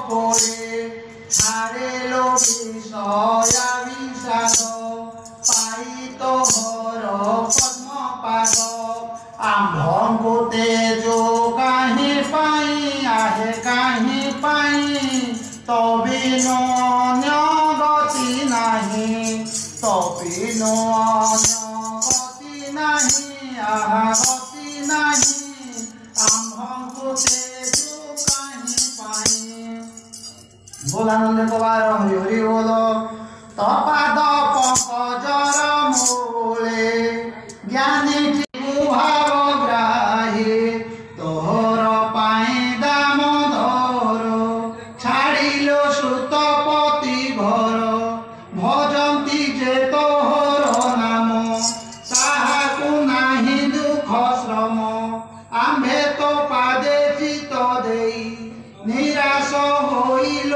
পড়ে হারেল বিষয়া বিষাদ পাইত হর পদ্মপাদ আম্ভঙ্গু তেজ কাহি পাই আহে কাহি পাই তবিন অন্য গতি নাহি তবিন অন্য গতি নাহি আহা গতি নাহি আম্ভঙ্গু তেজ কাহি পাই। ভোলানন্দ কবার হরি হরি বল। তপাদ পঙ্কজর মূলে জ্ঞানী ভাব গ্রাহী তোহর পাই দামোদর ছাড়িল সুতপতি ঘর ভজন্তি যে তোহর নাম তাহাকু নাহি দুঃখ শ্রম আম্ভে তো পাদে চিত দেই নিরাশ হইল